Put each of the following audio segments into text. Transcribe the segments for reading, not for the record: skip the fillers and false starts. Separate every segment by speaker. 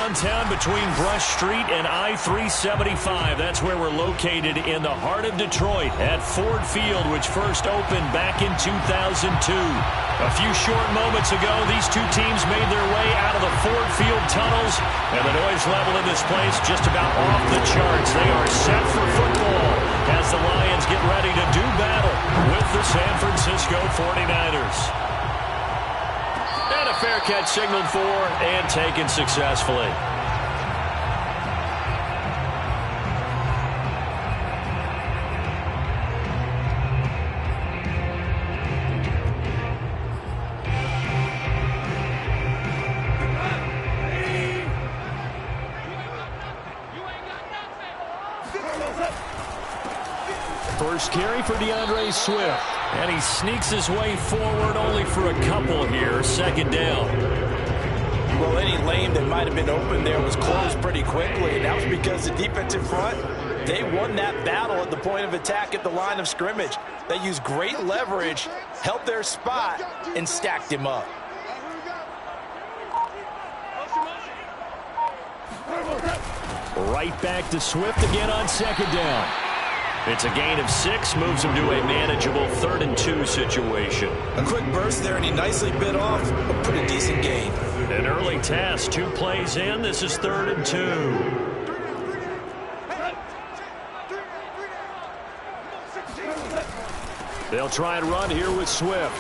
Speaker 1: downtown between Brush Street and I-375. That's where we're located in the heart of Detroit at Ford Field, which first opened back in 2002. A few short moments ago, these two teams made their way out of the Ford Field tunnels, and the noise level in this place just about off the charts. They are set for football as the Lions get ready to do battle with the San Francisco 49ers. And a fair catch signaled for and taken successfully. First carry for DeAndre Swift. And he sneaks his way forward only for a couple here. Second down.
Speaker 2: Well, any lane that might have been open there was closed pretty quickly, and that was because the defensive front, they won that battle at the point of attack at the line of scrimmage. They used great leverage, held their spot, and stacked him up.
Speaker 1: Right back to Swift again on second down. It's a gain of 6, moves him to a manageable 3rd and 2 situation.
Speaker 2: A quick burst there, and he nicely bit off a pretty decent gain.
Speaker 1: An early test, 2 plays in. This is 3rd and 2. They'll try and run here with Swift.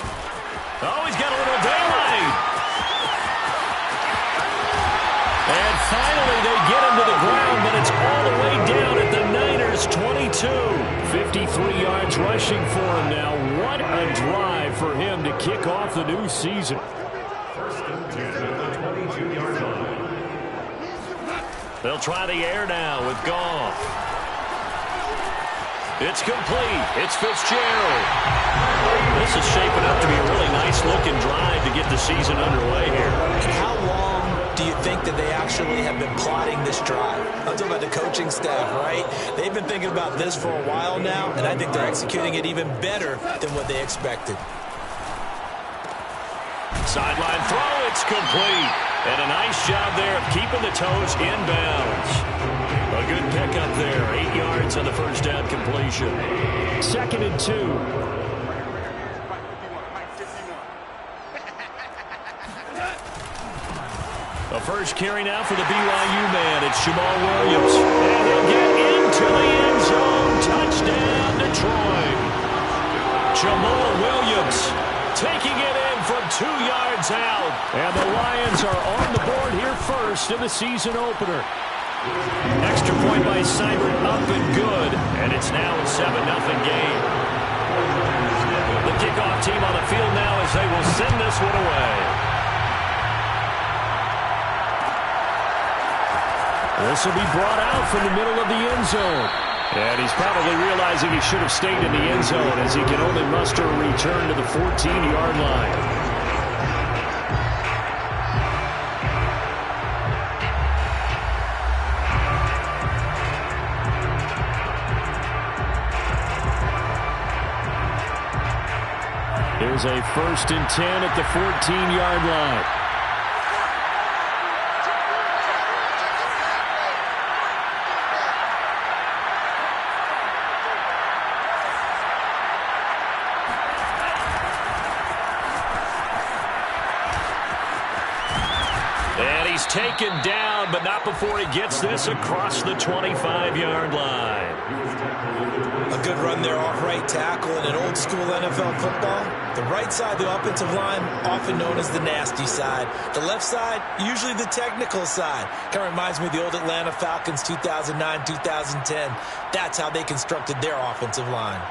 Speaker 1: Oh, he's got a little daylight. And finally, they get him to the ground, but it's all the way down at the Niners' 22. 53 yards rushing for him now. What a drive for him to kick off the new season. They'll try the air now with Goff. It's complete. It's Fitzgerald. This is shaping up to be a really nice-looking drive to get the season underway here.
Speaker 2: How long do you think that they actually have been plotting this drive? I'm talking about the coaching staff, right? They've been thinking about this for a while now, and I think they're executing it even better than what they expected.
Speaker 1: Sideline throw, it's complete. And a nice job there of keeping the toes inbounds. A good pickup there, 8 yards on the first down completion. 2nd and 2. A first carry now for the BYU man. It's Jamal Williams. And he'll get into the end zone. Touchdown, Detroit. Jamal Williams taking it in from 2 yards out. And the Lions are on the board here first in the season opener. Extra point by Seibert up and good. And it's now a 7-0 game. The kickoff team on the field now as they will send this one away. This will be brought out from the middle of the end zone. And he's probably realizing he should have stayed in the end zone as he can only muster a return to the 14-yard line. Here's a 1st and 10 at the 14-yard line. Taken down, but not before he gets this across the 25-yard line.
Speaker 2: A good run there off right tackle in an old-school NFL football. The right side of the offensive line, often known as the nasty side. The left side, usually the technical side. Kind of reminds me of the old Atlanta Falcons 2009, 2010. That's how they constructed their offensive line.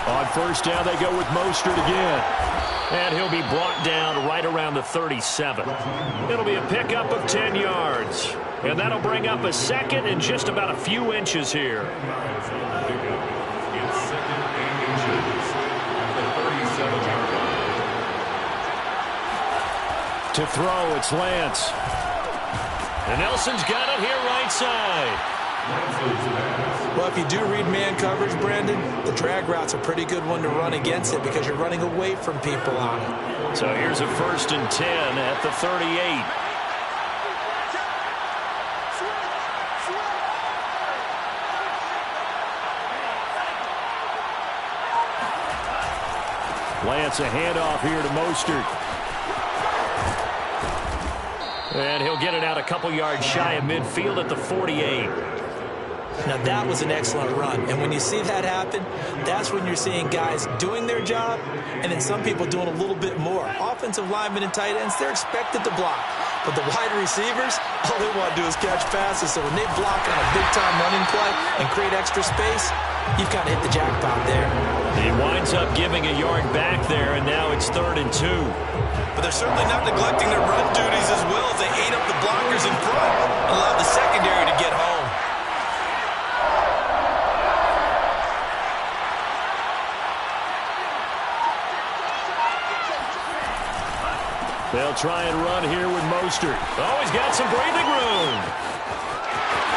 Speaker 1: On first down, they go with Mostert again. And he'll be brought down right around the 37. It'll be a pickup of 10 yards. And that'll bring up a 2nd and just about a few inches here. To throw, it's Lance. And Nelson's got it here right side.
Speaker 2: Well, if you do read man coverage, Brandon, the drag route's a pretty good one to run against it because you're running away from people on it.
Speaker 1: So here's a 1st and 10 at the 38. Lance a handoff here to Mostert. And he'll get it out a couple yards shy of midfield at the 48.
Speaker 2: Now, that was an excellent run. And when you see that happen, that's when you're seeing guys doing their job and then some people doing a little bit more. Offensive linemen and tight ends, they're expected to block. But the wide receivers, all they want to do is catch passes. So when they block on a big-time running play and create extra space, you've kind of hit the jackpot there.
Speaker 1: He winds up giving a yard back there, and now it's 3rd and 2.
Speaker 2: But they're certainly not neglecting their run duties as well as they ate up the blockers in front and allowed the secondary to get home.
Speaker 1: They'll try and run here with Mostert. Oh, he's got some breathing room.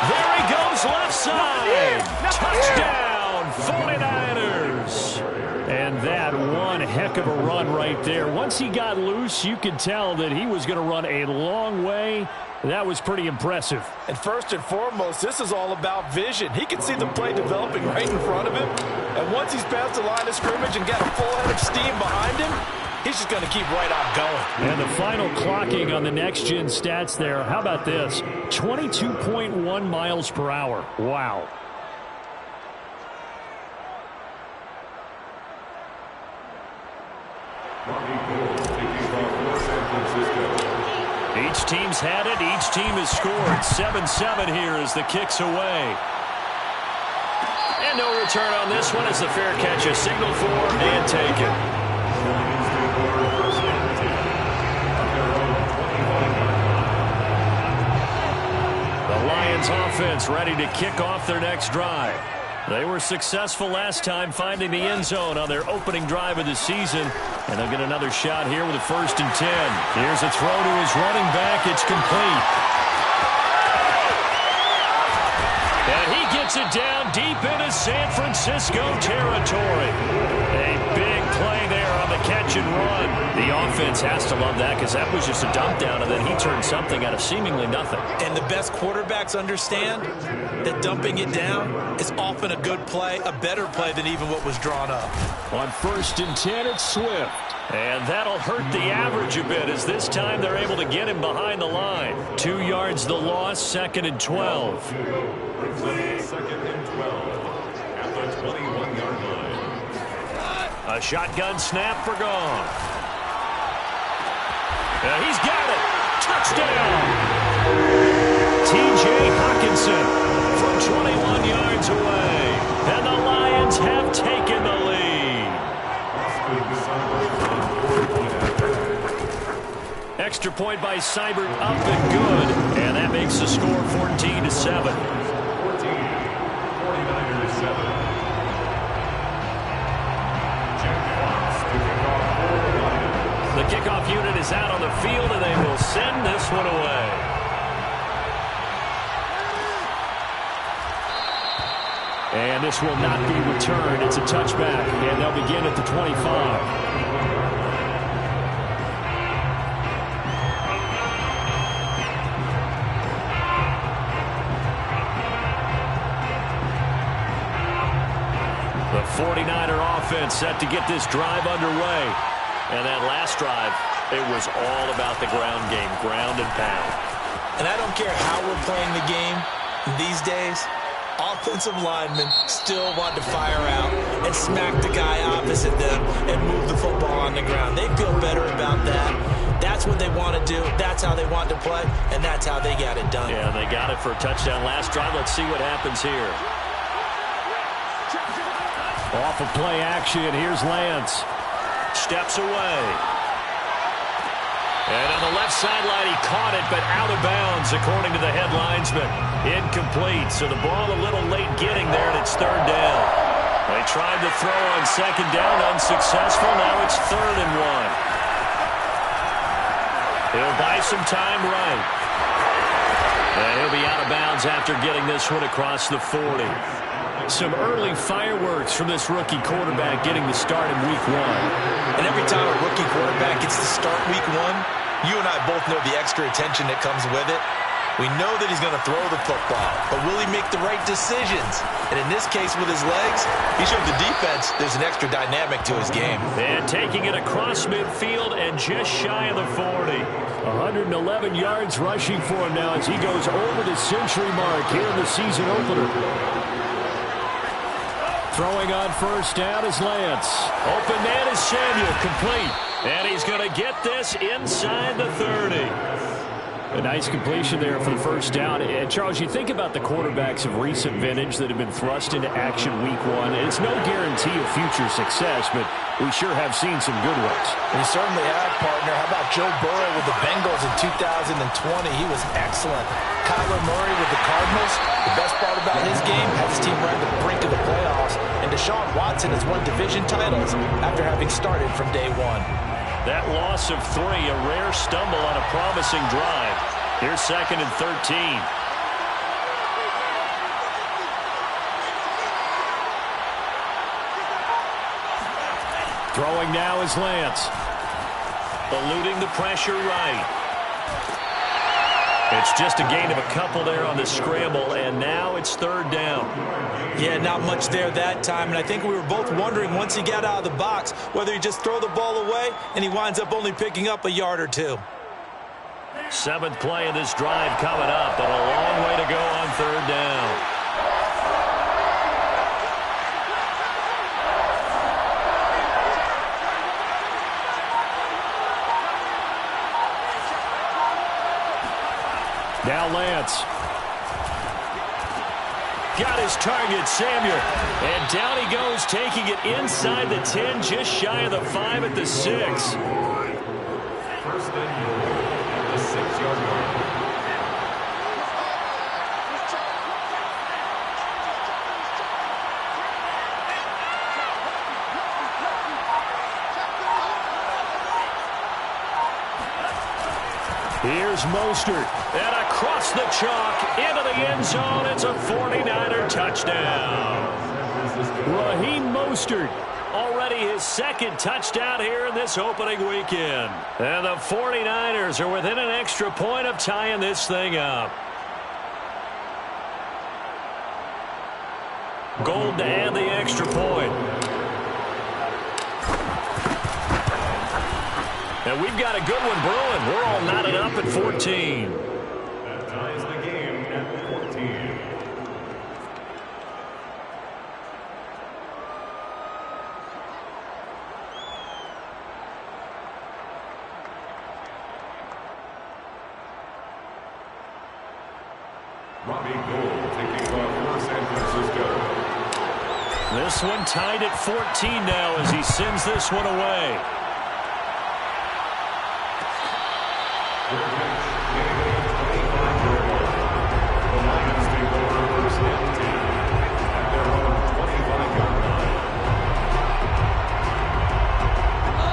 Speaker 1: There he goes left side. Touchdown, 49ers. And that one heck of a run right there. Once he got loose, you could tell that he was going to run a long way. That was pretty impressive.
Speaker 2: And first and foremost, this is all about vision. He can see the play developing right in front of him. And once he's past the line of scrimmage and got a full head of steam behind him, he's just going to keep right on going.
Speaker 1: And the final clocking on the next-gen stats there, how about this? 22.1 miles per hour. Wow. Each team's had it. Each team has scored. 7-7 here as the kick's away. And no return on this one as the fair catch is signaled for and taken. The Lions offense ready to kick off their next drive. They were successful last time finding the end zone on their opening drive of the season. And they'll get another shot here with a 1st and 10. Here's a throw to his running back. It's complete. And he gets it down deep into San Francisco territory. A big play there on the catch and run. The offense has to love that because that was just a dump down, and then he turned something out of seemingly nothing.
Speaker 2: And the best quarterbacks understand that dumping it down is often a good play, a better play than even what was drawn up.
Speaker 1: On 1st and 10, it's Swift. And that'll hurt the average a bit as this time they're able to get him behind the line. 2 yards the loss, 2nd and 12.
Speaker 3: 2nd and 12 at the 21-yard line.
Speaker 1: A shotgun snap for Gone. He's got it. Touchdown. T.J. Hawkinson from 21 yards away. And the Lions have taken the lead. Extra point by Seibert up and good. And that makes the score 14-7.
Speaker 3: 49ers 7.
Speaker 1: The kickoff unit is out on the field, and they will send this one away. And this will not be returned. It's a touchback, and they'll begin at the 25. The 49er offense set to get this drive underway. And that last drive, it was all about the ground game, ground and pound.
Speaker 2: And I don't care how we're playing the game these days, offensive linemen still want to fire out and smack the guy opposite them and move the football on the ground. They feel better about that. That's what they want to do. That's how they want to play, and that's how they got it done.
Speaker 1: Yeah, they got it for a touchdown last drive. Let's see what happens here. Off of play action, here's Lance. Steps away. And on the left sideline, he caught it, but out of bounds, according to the head linesman. Incomplete, so the ball a little late getting there, and it's 3rd down. They tried to throw on 2nd down, unsuccessful. Now it's 3rd and 1. He'll buy some time right. And he'll be out of bounds downs after getting this one across the 40. Some early fireworks from this rookie quarterback getting the start in week 1.
Speaker 2: And every time a rookie quarterback gets to start week 1, you and I both know the extra attention that comes with it. We know that he's going to throw the football, but will he make the right decisions? And in this case with his legs, he showed the defense there's an extra dynamic to his game.
Speaker 1: And taking it across midfield and just shy of the 40. 111 yards rushing for him now as he goes over the century mark here in the season opener. Throwing on first down is Lance. Open man is Samuel, complete. And he's going to get this inside the 30. A nice completion there for the first down. And Charles, you think about the quarterbacks of recent vintage that have been thrust into action week 1. It's no guarantee of future success, but we sure have seen some good ones.
Speaker 2: We certainly have, partner. How about Joe Burrow with the Bengals in 2020? He was excellent. Kyler Murray with the Cardinals. The best part about his game, had his team right at the brink of the playoffs. And Deshaun Watson has won division titles after having started from day 1.
Speaker 1: That loss of 3, a rare stumble on a promising drive. Here's 2nd and 13. Throwing now is Lance. Eluding the pressure right. It's just a gain of a couple there on the scramble, and now it's 3rd down.
Speaker 2: Yeah, not much there that time, and I think we were both wondering once he got out of the box whether he just throw the ball away, and he winds up only picking up a yard or 2.
Speaker 1: 7th play of this drive coming up, but a long way to go on 3rd down. Now Lance. Got his target, Samuel. And down he goes, taking it inside the 10, just shy of the 5 at the 6.
Speaker 3: First and goal at the 6-yard line.
Speaker 1: Here's Mostert. And across the chalk, into the end zone. It's a 49er touchdown. Raheem Mostert, already his 2nd touchdown here in this opening weekend. And the 49ers are within an extra point of tying this thing up. Gold to add the extra point. And we've got a good one brewing. We're all knotted up at 14.
Speaker 3: That ties the game at 14. Robbie Gould taking off for San Francisco.
Speaker 1: This one tied at 14 now as he sends this one away.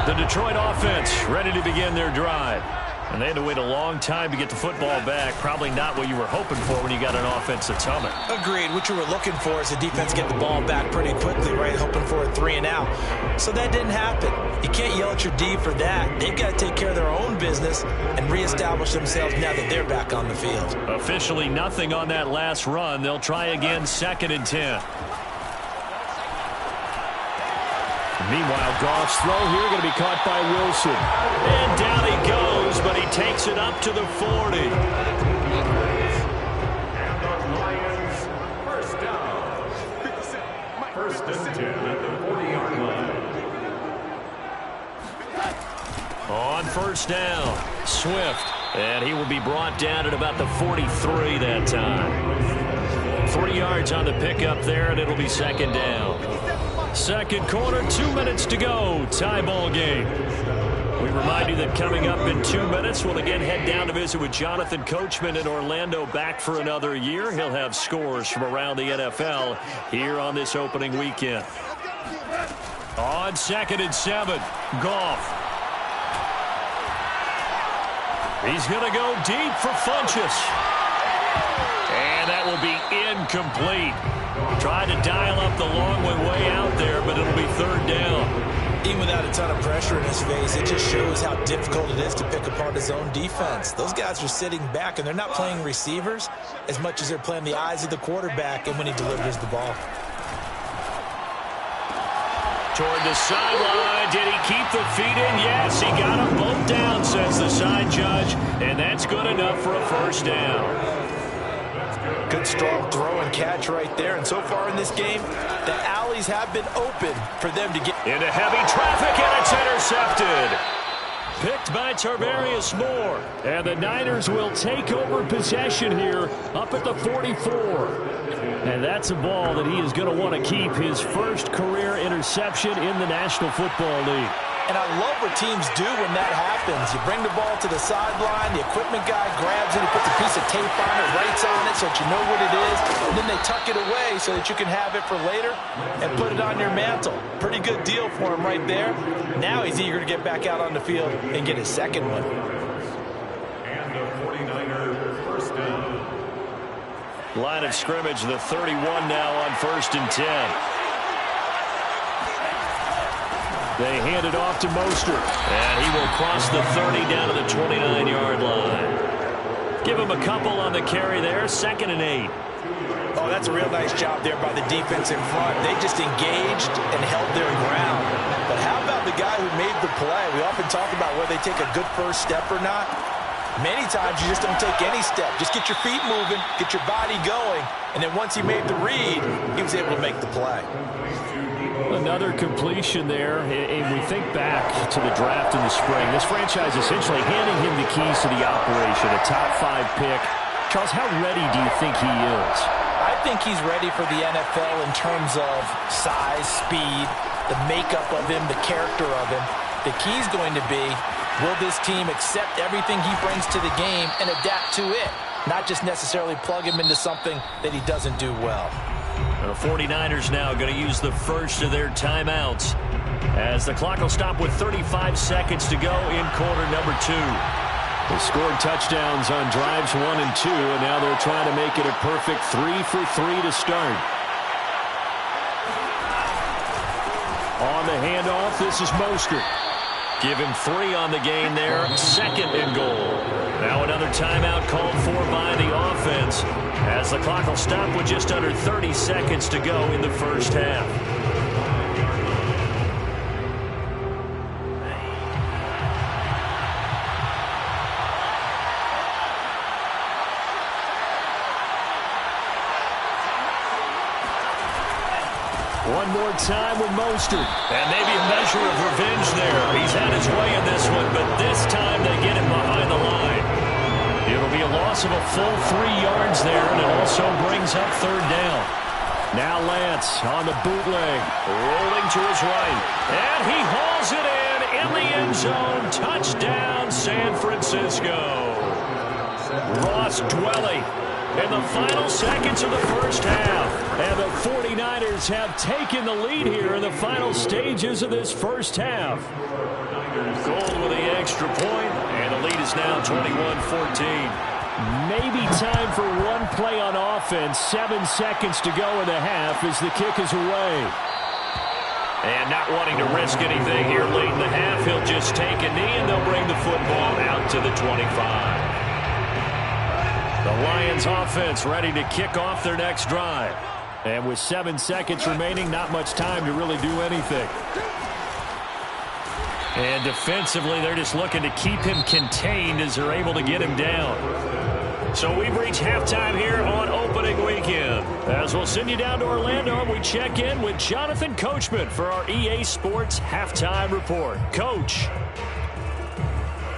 Speaker 1: The Detroit offense ready to begin their drive. And they had to wait a long time to get the football back. Probably not what you were hoping for when you got an offense that's humming.
Speaker 2: Agreed. What you were looking for is the defense get the ball back pretty quickly, right? Hoping for a 3 and out. So that didn't happen. You can't yell at your D for that. They've got to take care of their own business and reestablish themselves now that they're back on the field.
Speaker 1: Officially nothing on that last run. They'll try again 2nd and 10. Meanwhile, Goff's throw here going to be caught by Wilson. And down he goes, but he takes it up to the 40.
Speaker 3: And the Lions, first down. 1st and 10 at the 40-yard line.
Speaker 1: On first down, Swift. And he will be brought down at about the 43 that time. 40 yards on the pickup there, and it'll be 2nd down. 2nd quarter, 2 minutes to go. Tie ball game. We remind you that coming up in 2 minutes, we'll again head down to visit with Jonathan Coachman in Orlando, back for another year. He'll have scores from around the NFL here on this opening weekend. On 2nd and 7, Goff. He's going to go deep for Funchess. And that complete. Tried to dial up the long one way out there, but it'll be third down.
Speaker 2: Even without a ton of pressure in his face, it just shows how difficult it is to pick apart his own defense. Those guys are sitting back, and they're not playing receivers as much as they're playing the eyes of the quarterback and when he delivers the ball.
Speaker 1: Toward the sideline. Did he keep the feet in? Yes, he got them both down, says the side judge, and that's good enough for a first down.
Speaker 2: Good strong throw and catch right there. And so far in this game, the alleys have been open for them to get
Speaker 1: into heavy traffic, and it's intercepted. Picked by Tarvarius Moore. And the Niners will take over possession here up at the 44. And that's a ball that he is going to want to keep, his first career interception in the National Football League.
Speaker 2: And I love what teams do when that happens. You bring the ball to the sideline, the equipment guy grabs it, he puts a piece of tape on it, writes on it so that you know what it is, and then they tuck it away so that you can have it for later and put it on your mantle. Pretty good deal for him right there. Now he's eager to get back out on the field and get his second one.
Speaker 3: And the 49er first down.
Speaker 1: Line of scrimmage, the 31 now on 1st and 10. They hand it off to Mostert, and he will cross the 30 down to the 29-yard line. Give him a couple on the carry there, 2nd and 8.
Speaker 2: Oh, that's a real nice job there by the defense in front. They just engaged and held their ground. But how about the guy who made the play? We often talk about whether they take a good first step or not. Many times you just don't take any step. Just get your feet moving, get your body going, and then once he made the read, he was able to make the play.
Speaker 1: Another completion there, and we think back to the draft in the spring. This franchise essentially handing him the keys to the operation, a top-5 pick. Charles, how ready do you think he is?
Speaker 2: I think he's ready for the NFL in terms of size, speed, the makeup of him, the character of him. The key's going to be, will this team accept everything he brings to the game and adapt to it? Not just necessarily plug him into something that he doesn't do well.
Speaker 1: The 49ers now going to use the first of their timeouts as the clock will stop with 35 seconds to go in quarter number 2. They scored touchdowns on drives 1 and 2, and now they're trying to make it a perfect 3 for 3 to start. On the handoff, this is Mostert. Give him 3 on the gain there, 2nd and goal. Now another timeout called for by the offense as the clock will stop with just under 30 seconds to go in the first half. One more time with Mostert. And maybe a measure of revenge there. He's had his way in this one, but this time they get him behind the line. It'll be a loss of a full 3 yards there, and it also brings up 3rd down. Now Lance on the bootleg, rolling to his right. And he hauls it in the end zone. Touchdown, San Francisco. Ross Dwelly in the final seconds of the first half. And the 49ers have taken the lead here in the final stages of this first half. Gold with the extra point, and the lead is now 21-14. Maybe time for one play on offense. 7 seconds to go in the half as the kick is away. And not wanting to risk anything here late in the half, he'll just take a knee, and they'll bring the football out to the 25. The Lions offense ready to kick off their next drive. And with 7 seconds remaining, not much time to really do anything. And defensively, they're just looking to keep him contained as they're able to get him down. So we've reached halftime here on opening weekend. As we'll send you down to Orlando, and we check in with Jonathan Coachman for our EA Sports Halftime Report. Coach.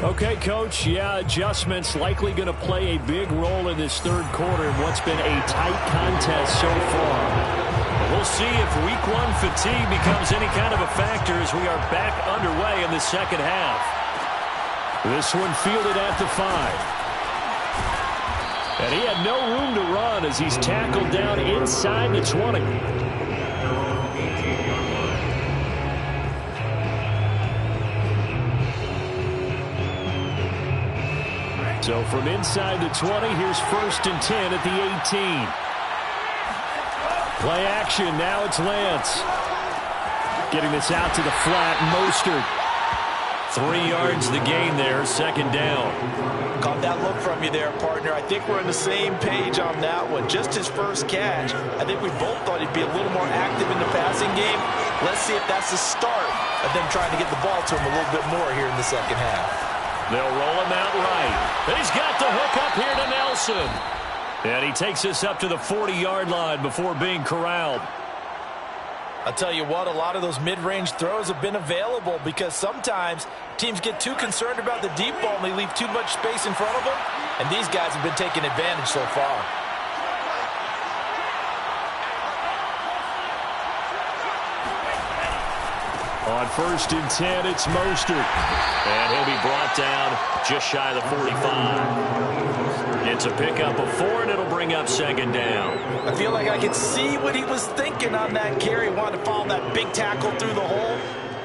Speaker 1: Okay, Coach, yeah, adjustments likely going to play a big role in this third quarter in what's been a tight contest so far. But we'll see if week 1 fatigue becomes any kind of a factor as we are back underway in the second half. This one fielded at the 5. And he had no room to run as he's tackled down inside the 20. So from inside the 20, here's 1st and 10 at the 18. Play action. Now it's Lance. Getting this out to the flat. Mostert. 3 yards the gain there. Second down.
Speaker 2: Caught that look from you there, partner. I think we're on the same page on that one. Just his first catch. I think we both thought he'd be a little more active in the passing game. Let's see if that's the start of them trying to get the ball to him a little bit more here in the second half.
Speaker 1: They'll roll him out right. He's got the hook up here to Nelson. And he takes us up to the 40-yard line before being corralled.
Speaker 2: I'll tell you what, a lot of those mid-range throws have been available because sometimes teams get too concerned about the deep ball and they leave too much space in front of them. And these guys have been taking advantage so far.
Speaker 1: On 1st and 10, it's Mostert. And he'll be brought down just shy of the 45. It's a pickup of 4, and it'll bring up second down.
Speaker 2: I feel like I could see what he was thinking on that carry. Wanted to follow that big tackle through the hole.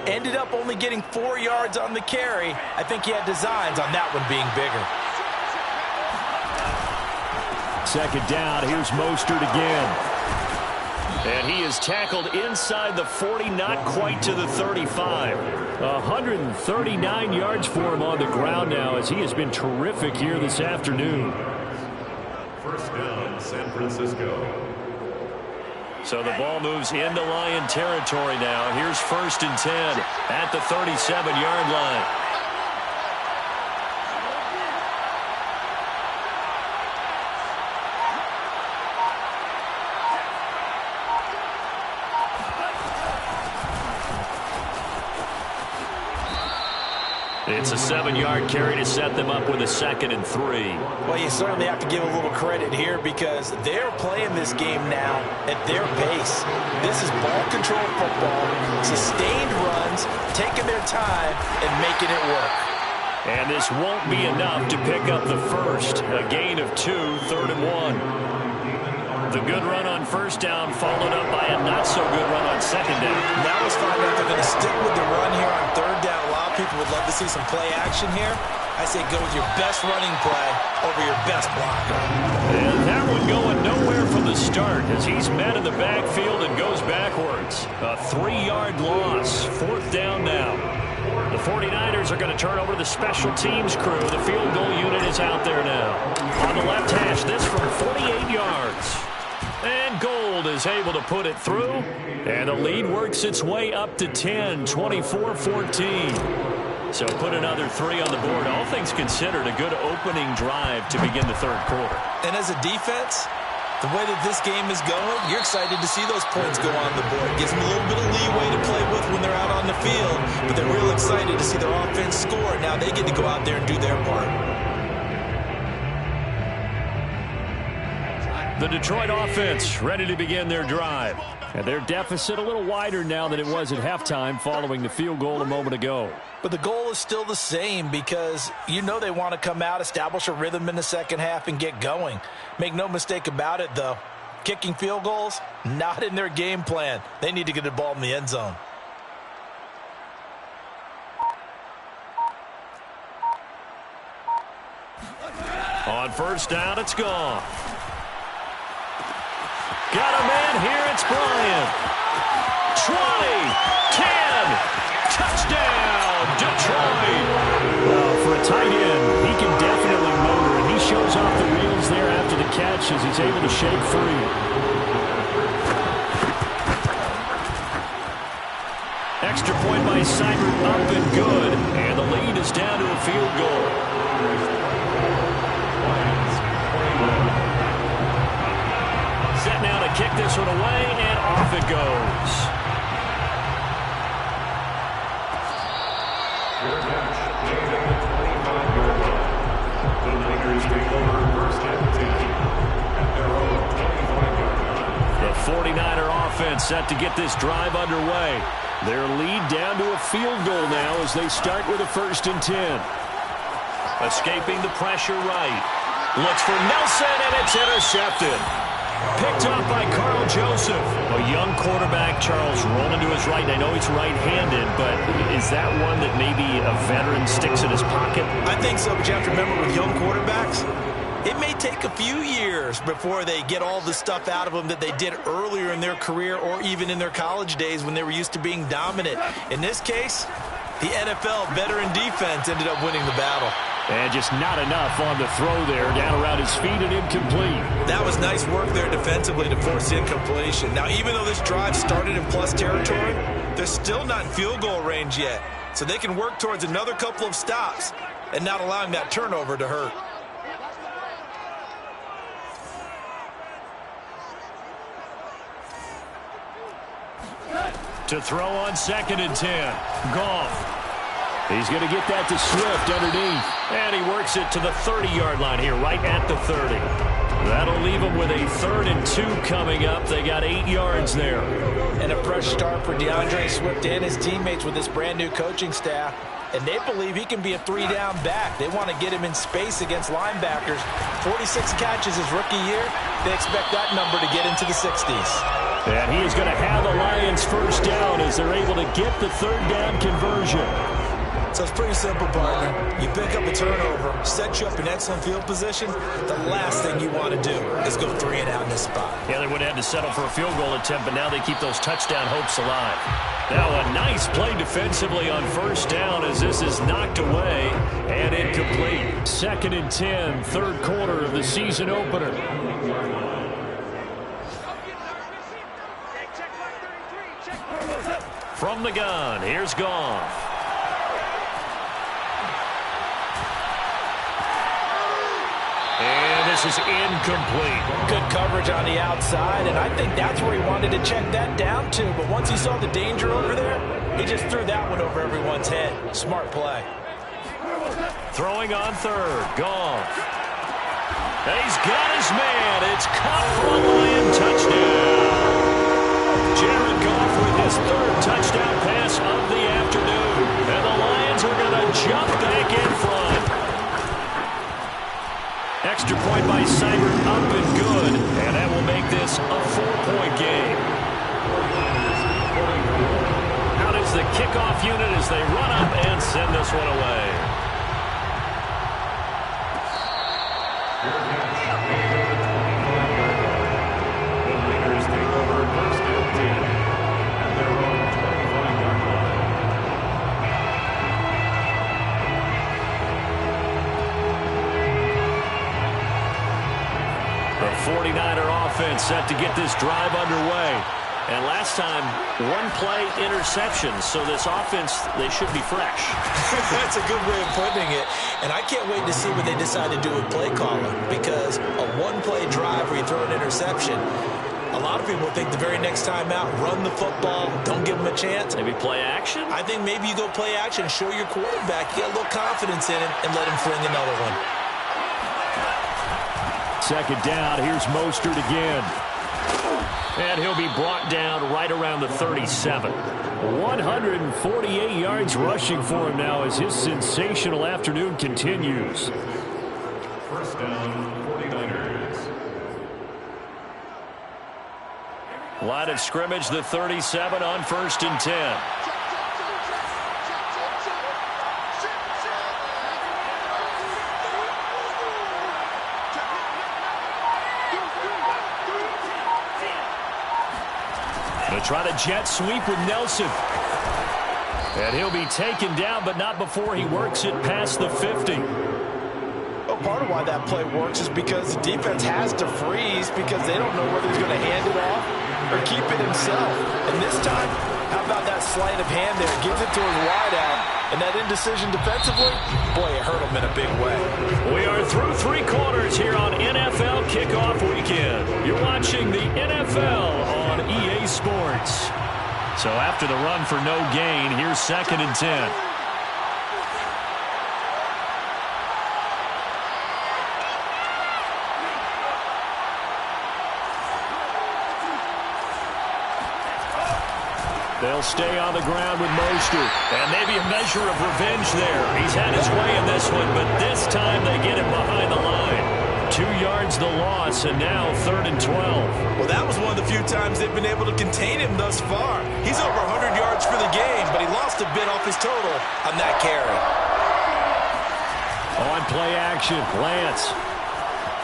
Speaker 2: Ended up only getting 4 yards on the carry. I think he had designs on that one being bigger.
Speaker 1: Second down, here's Mostert again. And he is tackled inside the 40, not quite to the 35. 139 yards for him on the ground now as he has been terrific here this afternoon.
Speaker 3: First down, San Francisco.
Speaker 1: So the ball moves into Lion territory now. Here's 1st and 10 at the 37-yard line. It's a 7-yard carry to set them up with a 2nd and 3.
Speaker 2: Well, you certainly have to give a little credit here because they're playing this game now at their pace. This is ball control football, sustained runs, taking their time and making it work.
Speaker 1: And this won't be enough to pick up the first. A gain of 2, 3rd and 1. The good run on 1st down followed up by a not-so-good run on 2nd down.
Speaker 2: Now let's find out if they're going to stick with the run here on 3rd down. A lot of people would love to see some play action here. I say go with your best running play over your best blocker.
Speaker 1: And that one going nowhere from the start as he's met in the backfield and goes backwards. A 3-yard loss. 4th down now. The 49ers are going to turn over to the special teams crew. The field goal unit is out there now. On the left hash, this from 48 yards. And Gold is able to put it through. And the lead works its way up to 10, 24-14. So put another 3 on the board. All things considered, a good opening drive to begin the 3rd quarter.
Speaker 2: And as a defense, the way that this game is going, you're excited to see those points go on the board. Gives them a little bit of leeway to play with when they're out on the field. But they're real excited to see their offense score. Now they get to go out there and do their part.
Speaker 1: The Detroit offense ready to begin their drive. And their deficit a little wider now than it was at halftime following the field goal a moment ago.
Speaker 2: But the goal is still the same because you know they want to come out, establish a rhythm in the second half, and get going. Make no mistake about it, though. Kicking field goals, not in their game plan. They need to get the ball in the end zone.
Speaker 1: On 1st down, it's gone. Got a man here, it's Bryant. 20, 10, touchdown, Detroit. For a tight end, he can definitely motor, and he shows off the wheels there after the catch as he's able to shake free. Extra point by Seibert up and good, and the lead is down to a field goal. Set now to kick this one away, and off it goes.
Speaker 3: The Niners take over 1st and 10 at their own 25-yard line.
Speaker 1: The 49er offense set to get this drive underway. Their lead down to a field goal now as they start with a 1st and 10. Escaping the pressure right. Looks for Nelson, and it's intercepted. Picked off by Carl Joseph. A young quarterback, Charles, rolling to his right. I know he's right-handed, but is that one that maybe a veteran sticks in his pocket?
Speaker 2: I think so, but you have to remember with young quarterbacks, it may take a few years before they get all the stuff out of them that they did earlier in their career or even in their college days when they were used to being dominant. In this case, the NFL veteran defense ended up winning the battle.
Speaker 1: And just not enough on the throw there. Down around his feet and incomplete.
Speaker 2: That was nice work there defensively to force incompletion. Now, even though this drive started in plus territory, they're still not in field goal range yet. So they can work towards another couple of stops and not allowing that turnover to hurt.
Speaker 1: To throw on 2nd and 10. Goff. He's going to get that to Swift underneath. And he works it to the 30-yard line here, right at the 30. That'll leave him with a 3rd and 2 coming up. They got 8 yards there.
Speaker 2: And a fresh start for DeAndre Swift and his teammates with this brand-new coaching staff. And they believe he can be a 3-down back. They want to get him in space against linebackers. 46 catches his rookie year. They expect that number to get into the 60s.
Speaker 1: And he is going to have the Lions first down as they're able to get the 3rd down conversion.
Speaker 2: So it's pretty simple, partner. You pick up a turnover, set you up in excellent field position. The last thing you want to do is go 3 and out in this spot.
Speaker 1: Yeah, they would have had to settle for a field goal attempt, but now they keep those touchdown hopes alive. Now a nice play defensively on 1st down as this is knocked away and incomplete. 2nd and 10, 3rd quarter of the season opener. From the gun, here's Goff. And this is incomplete.
Speaker 2: Good coverage on the outside, and I think that's where he wanted to check that down to. But once he saw the danger over there, he just threw that one over everyone's head. Smart play.
Speaker 1: Throwing on 3rd, Goff. And he's got his man. It's caught for a Lion touchdown. Jared Goff with his 3rd touchdown pass of the afternoon. And the Lions are going to jump back in front. Extra point by Seibert, up and good. And that will make this a 4-point game. Out is the kickoff unit as they run up and send this one away. The 49er offense set to get this drive underway. And last time, 1-play interception. So this offense, they should be fresh.
Speaker 2: That's a good way of putting it. And I can't wait to see what they decide to do with play calling. Because a 1-play drive where you throw an interception, a lot of people think the very next time out, run the football, don't give them a chance.
Speaker 1: Maybe play action?
Speaker 2: I think maybe you go play action, show your quarterback, you get a little confidence in him, and let him fling another one.
Speaker 1: 2nd down, here's Mostert again. And he'll be brought down right around the 37. 148 yards rushing for him now as his sensational afternoon continues.
Speaker 3: 1st down, 49ers.
Speaker 1: Line of scrimmage, the 37 on 1st and 10. Going to try to jet sweep with Nelson. And he'll be taken down, but not before he works it past the 50.
Speaker 2: Well, part of why that play works is because the defense has to freeze because they don't know whether he's going to hand it off or keep it himself. And this time, how about that sleight of hand there? Gives it to his wideout. And that indecision defensively, boy, it hurt him in a big way.
Speaker 1: We are through 3 quarters here on NFL Kickoff Weekend. You're watching the NFL on EA Sports. So after the run for no gain, here's 2nd and 10. They'll stay on the ground with Mostert. And maybe a measure of revenge there. He's had his way in this one, but this time they get him behind the line. 2 yards the loss, and now 3rd and 12.
Speaker 2: Well, that was one of the few times they've been able to contain him thus far. He's over 100 yards for the game, but he lost a bit off his total on that carry.
Speaker 1: On play action, Lance.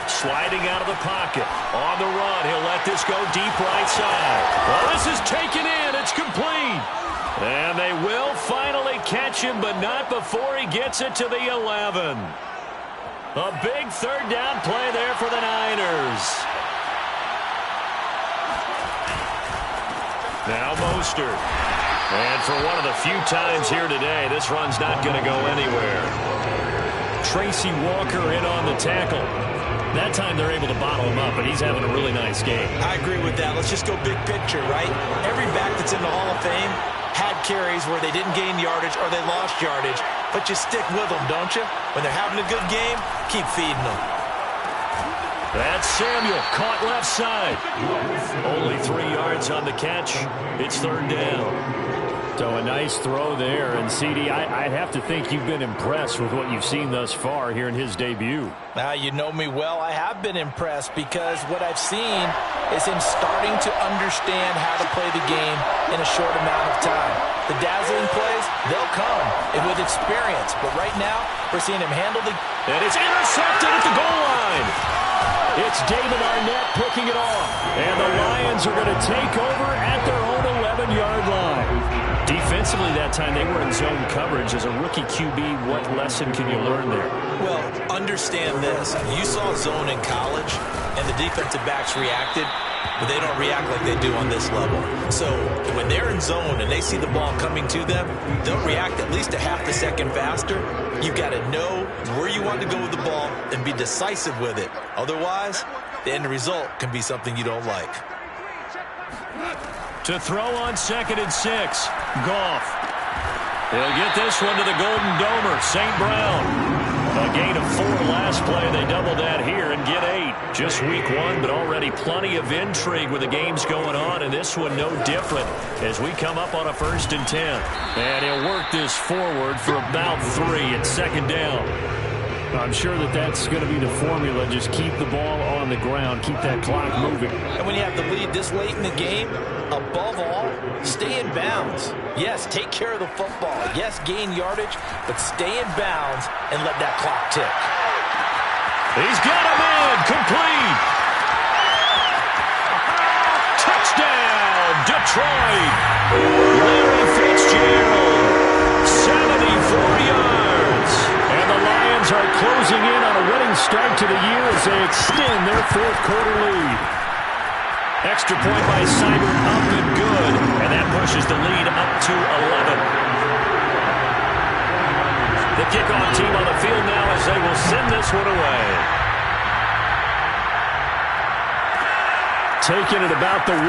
Speaker 1: Sliding out of the pocket. On the run, he'll let this go deep right side. Well, this is taken in. It's complete. And they will finally catch him, but not before he gets it to the 11. A big third down play there for the Niners. Now Mostert. And for one of the few times here today, this run's not going to go anywhere. Tracy Walker in on the tackle. That time they're able to bottle him up, but he's having a really nice game.
Speaker 2: I agree with that. Let's just go big picture, right? Every back that's in the Hall of Fame had carries where they didn't gain yardage or they lost yardage, but you stick with them, don't you? When they're having a good game, keep feeding them.
Speaker 1: That's Samuel, caught left side. Only 3 yards on the catch. It's third down.
Speaker 4: So a nice throw there. And, CD, I'd have to think you've been impressed with what you've seen thus far here in his debut.
Speaker 2: Now, you know me well. I have been impressed because what I've seen is him starting to understand how to play the game in a short amount of time. The dazzling plays, they'll come with experience. But right now, we're seeing him handle the...
Speaker 1: And it's intercepted at the goal line. It's David Arnett picking it off. And the Lions are going to take over at their own 11-yard line. Defensively that time, they were in zone coverage. As a rookie QB, what lesson can you learn there?
Speaker 2: Well, understand this. You saw zone in college, and the defensive backs reacted, but they don't react like they do on this level. So when they're in zone and they see the ball coming to them, they'll react at least a half a second faster. You've got to know where you want to go with the ball and be decisive with it. Otherwise, the end result can be something you don't like.
Speaker 1: To throw on 2nd and 6. Goff. He'll get this one to the Golden Domer. St. Brown. A gain of 4 last play. They double that here and get 8. Just week 1, but already plenty of intrigue with the games going on, and this one no different as we come up on a 1st and 10. And he'll work this forward for about 3 at 2nd down.
Speaker 4: I'm sure that's going to be the formula. Just keep the ball on the ground. Keep that clock moving.
Speaker 2: And when you have the lead this late in the game, above all, stay in bounds. Yes, take care of the football. Yes, gain yardage, but stay in bounds and let that clock tick.
Speaker 1: He's got a man. Complete. Touchdown, Detroit. Larry Fitzgerald, 74 yards. And the Lions are closing in on a winning start to the year as they extend their 4th quarter lead. Extra point by Seibert, up and good. And that pushes the lead up to 11. The kickoff team on the field now as they will send this one away.
Speaker 4: Taking it about the 1.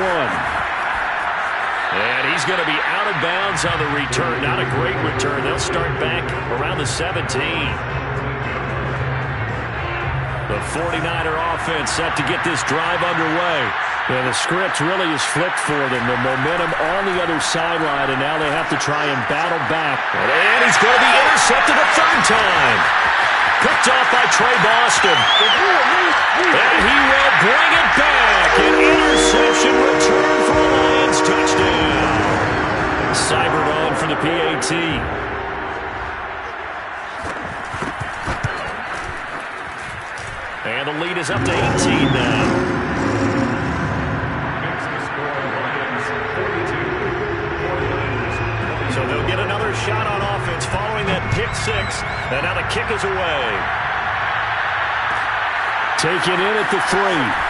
Speaker 1: And he's going to be out of bounds on the return. Not a great return. They'll start back around the 17. The 49er offense set to get this drive underway.
Speaker 4: Yeah, the script really is flipped for them. The momentum on the other sideline, and now they have to try and battle back.
Speaker 1: And he's going to be intercepted a 3rd time. Picked off by Trey Boston. And he will bring it back. An interception return for a Lions touchdown. Seibert on for the PAT. And the lead is up to 18 now. So they'll get another shot on offense following that pick 6. And now the kick is away.
Speaker 4: Taken in at the 3.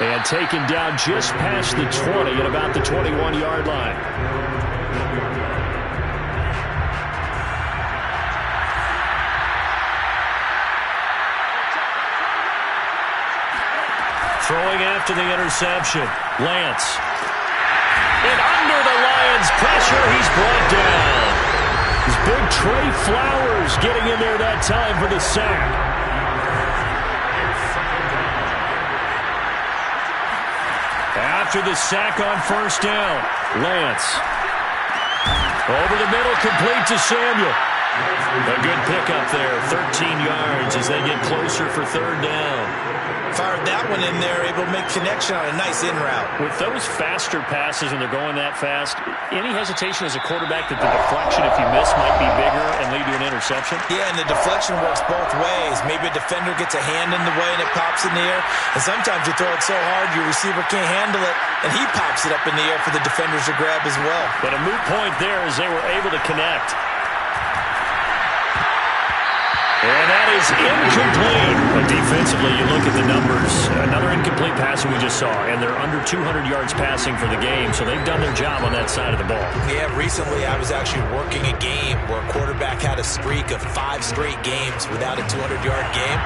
Speaker 4: And taken down just past the 20 at about the 21-yard line.
Speaker 1: Throwing after the interception. Lance. And under the Lions' pressure, he's brought down.
Speaker 4: It's big Trey Flowers getting in there that time for the sack.
Speaker 1: After the sack on 1st down, Lance. Over the middle, complete to Samuel. A good pickup there, 13 yards as they get closer for 3rd down.
Speaker 2: Fired that one in there, able to make connection on a nice in route.
Speaker 4: With those faster passes when they're going that fast, any hesitation as a quarterback that the deflection, if you miss, might be bigger and lead to an interception?
Speaker 2: Yeah, and the deflection works both ways. Maybe a defender gets a hand in the way and it pops in the air. And sometimes you throw it so hard your receiver can't handle it, and he pops it up in the air for the defenders to grab as well.
Speaker 4: But a moot point there as they were able to connect. And that is incomplete. But defensively, you look at the numbers. Another incomplete pass we just saw, and they're under 200 yards passing for the game, so they've done their job on that side of the ball.
Speaker 2: Yeah, recently I was actually working a game where a quarterback had a streak of 5 straight games without a 200-yard game,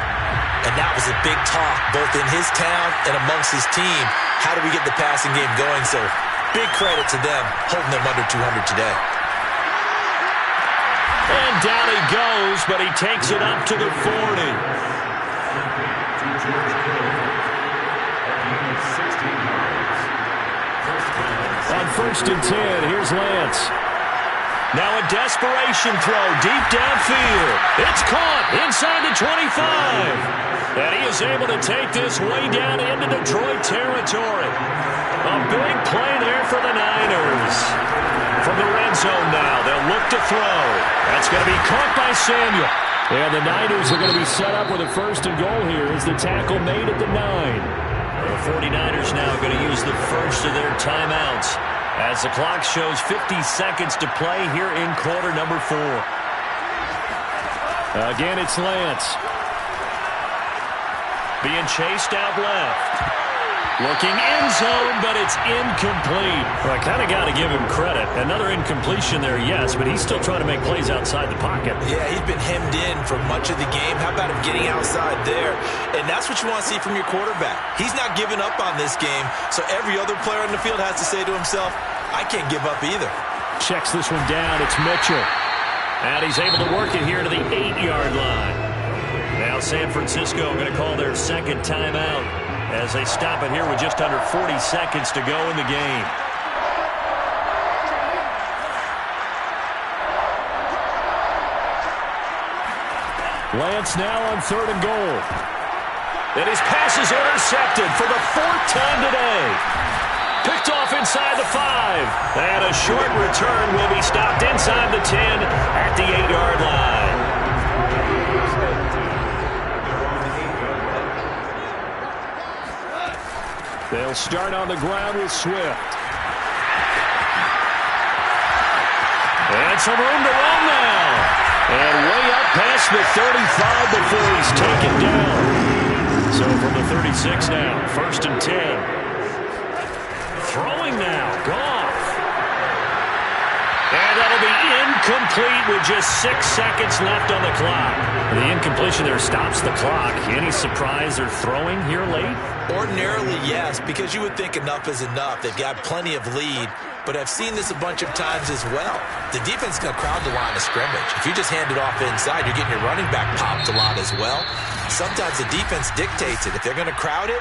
Speaker 2: and that was a big talk both in his town and amongst his team. How do we get the passing game going? So big credit to them holding them under 200 today.
Speaker 1: And down he goes, but he takes it up to the 40. On 1st and 10, here's Lance. Now a desperation throw deep downfield. It's caught inside the 25. And he is able to take this way down into Detroit territory. A big play there for the Niners. From the red zone now, they'll look to throw. That's going to be caught by Samuel. And the Niners are going to be set up with a 1st and goal here as the tackle made at the 9. The 49ers now going to use the first of their timeouts as the clock shows 50 seconds to play here in quarter number 4. Again, it's Lance. Being chased out left. Looking end zone, but it's incomplete. Well, I kind of got to give him credit. Another incompletion there, yes, but he's still trying to make plays outside the pocket.
Speaker 2: Yeah, he's been hemmed in for much of the game. How about him getting outside there? And that's what you want to see from your quarterback. He's not giving up on this game, so every other player on the field has to say to himself, I can't give up either.
Speaker 1: Checks this one down. It's Mitchell. And he's able to work it here to the 8-yard line. Now San Francisco going to call their second timeout as they stop it here with just under 40 seconds to go in the game. Lance now on 3rd and goal. And his pass is intercepted for the 4th time today. Picked off inside the 5. And a short return will be stopped inside the 10 at the 8-yard line. They'll start on the ground with Swift. And some room to run now. And way up past the 35 before he's taken down. So from the 36 now, 1st and 10. Throwing now, Goff. And that'll be incomplete with just 6 seconds left on the clock. The incompletion there stops the clock. Any surprise they're throwing here late?
Speaker 2: Ordinarily, yes, because you would think enough is enough. They've got plenty of lead, but I've seen this a bunch of times as well. The defense is going to crowd the line of scrimmage. If you just hand it off inside, you're getting your running back popped a lot as well. Sometimes the defense dictates it. If they're going to crowd it,